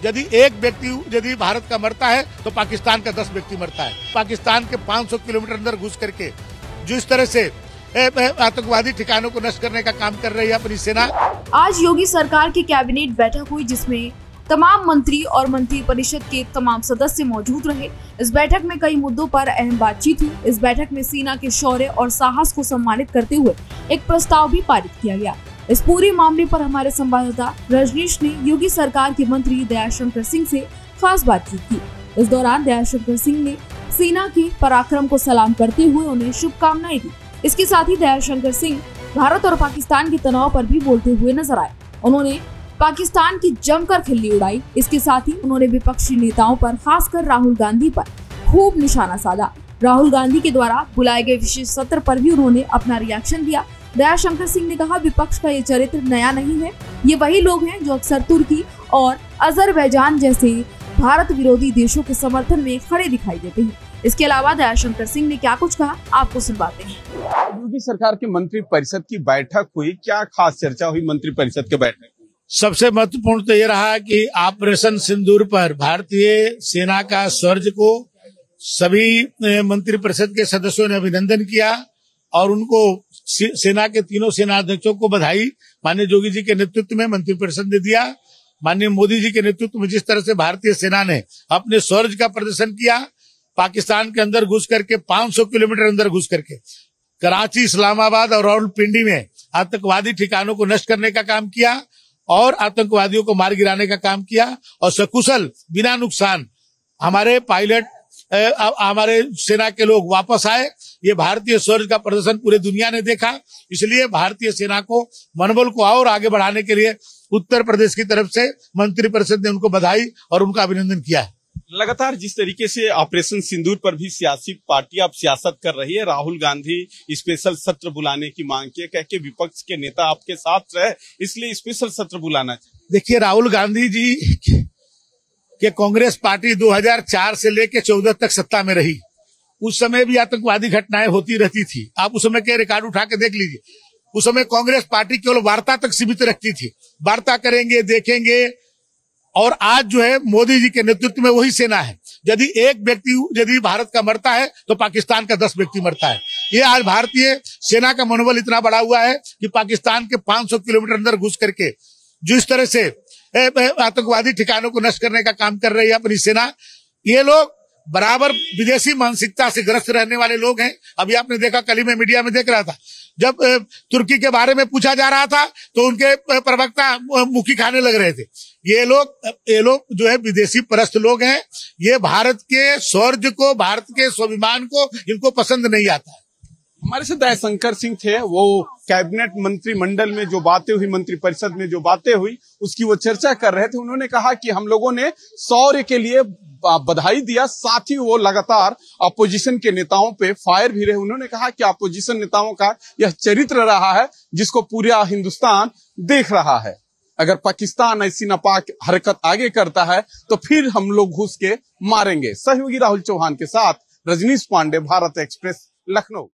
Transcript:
यदि एक व्यक्ति यदि भारत का मरता है तो पाकिस्तान का 10 व्यक्ति मरता है। पाकिस्तान के 500 किलोमीटर अंदर घुस करके जिस तरह से आतंकवादी ठिकानों को नष्ट करने का काम कर रही है अपनी सेना। आज योगी सरकार की कैबिनेट बैठक हुई जिसमें तमाम मंत्री और मंत्री परिषद के तमाम सदस्य मौजूद रहे। इस बैठक में कई मुद्दों पर अहम बातचीत हुई। इस बैठक में सेना के शौर्य और साहस को सम्मानित करते हुए एक प्रस्ताव भी पारित किया गया। इस पूरे मामले पर हमारे संवाददाता रजनीश ने योगी सरकार के मंत्री दयाशंकर सिंह से खास बातचीत की। इस दौरान दयाशंकर सिंह ने सेना के पराक्रम को सलाम करते हुए उन्हें शुभकामनाएं दी। इसके साथ ही दयाशंकर सिंह भारत और पाकिस्तान के तनाव पर भी बोलते हुए नजर आए। उन्होंने पाकिस्तान की जमकर खिल्ली उड़ाई। इसके साथ ही उन्होंने विपक्षी नेताओं पर, खासकर राहुल गांधी पर खूब निशाना साधा। राहुल गांधी के द्वारा बुलाए गए विशेष सत्र पर भी उन्होंने अपना रिएक्शन दिया। दयाशंकर सिंह ने कहा, विपक्ष का ये चरित्र नया नहीं है। ये वही लोग हैं जो अक्सर तुर्की और अजरबैजान जैसे भारत विरोधी देशों के समर्थन में खड़े दिखाई देते हैं। इसके अलावा दयाशंकर सिंह ने क्या कुछ कहा, आपको सुनवाते हैं। योगी सरकार के मंत्री परिषद की बैठक हुई, क्या खास चर्चा हुई मंत्री परिषद के बैठक? सबसे महत्वपूर्ण तो ये रहा कि ऑपरेशन सिंदूर पर भारतीय सेना का शौर्य को सभी मंत्री परिषद के सदस्यों ने अभिनंदन किया और उनको सेना के तीनों सेनाध्यक्षों को बधाई माननीय योगी जी के नेतृत्व में मंत्री परिषद ने दिया। माननीय मोदी जी के नेतृत्व में जिस तरह से भारतीय सेना ने अपने शौर्य का प्रदर्शन किया, पाकिस्तान के अंदर घुस करके 500 किलोमीटर अंदर घुस करके कराची, इस्लामाबाद और रावलपिंडी में आतंकवादी ठिकानों को नष्ट करने का काम किया और आतंकवादियों को मार गिराने का काम किया और सकुशल बिना नुकसान हमारे पायलट हमारे सेना के लोग वापस आए। ये भारतीय शौर्य का प्रदर्शन पूरे दुनिया ने देखा। इसलिए भारतीय सेना को मनोबल को और आगे बढ़ाने के लिए उत्तर प्रदेश की तरफ से मंत्री परिषद ने उनको बधाई और उनका अभिनंदन किया है। लगातार जिस तरीके से ऑपरेशन सिंदूर पर भी सियासी पार्टियां अब सियासत कर रही है, राहुल गांधी स्पेशल सत्र बुलाने की मांग की है, कह के विपक्ष के नेता आपके साथ रहे इसलिए स्पेशल सत्र बुलाना चाहिए। देखिए, राहुल गांधी जी कि कांग्रेस पार्टी 2004 से लेकर 14 तक सत्ता में रही। उस समय भी आतंकवादी घटनाएं होती रहती थी। आप उस समय के रिकॉर्ड उठा के देख लीजिए। उस समय कांग्रेस पार्टी केवल वार्ता तक सीमित रखती थी, वार्ता करेंगे, देखेंगे। और आज जो है मोदी जी के नेतृत्व में वही सेना है। यदि एक व्यक्ति यदि भारत का मरता है तो पाकिस्तान का 10 व्यक्ति मरता है। ये आज भारतीय सेना का मनोबल इतना बढ़ा हुआ है कि पाकिस्तान के 500 किलोमीटर अंदर घुस करके जिस तरह से आतंकवादी ठिकानों को नष्ट करने का काम कर रही है अपनी सेना। ये लोग बराबर विदेशी मानसिकता से ग्रस्त रहने वाले लोग हैं। अभी आपने देखा, कल ही मैं मीडिया में देख रहा था, जब तुर्की के बारे में पूछा जा रहा था तो उनके प्रवक्ता मुखी खाने लग रहे थे। ये लोग जो है विदेशी परस्त लोग हैं। ये भारत के शौर्य को, भारत के स्वाभिमान को इनको पसंद नहीं आता है। हमारे साथ दयाशंकर सिंह थे, वो कैबिनेट मंत्रिमंडल में जो बातें हुई, मंत्री परिषद में जो बातें हुई उसकी वो चर्चा कर रहे थे। उन्होंने कहा कि हम लोगों ने शौर्य के लिए बधाई दिया, साथ ही वो लगातार अपोजिशन के नेताओं पे फायर भी रहे। उन्होंने कहा कि अपोजिशन नेताओं का यह चरित्र रहा है जिसको पूरा हिंदुस्तान देख रहा है। अगर पाकिस्तान ऐसी नापाक हरकत आगे करता है तो फिर हम लोग घुस के मारेंगे। सहयोगी राहुल चौहान के साथ रजनीश पांडे, भारत एक्सप्रेस, लखनऊ।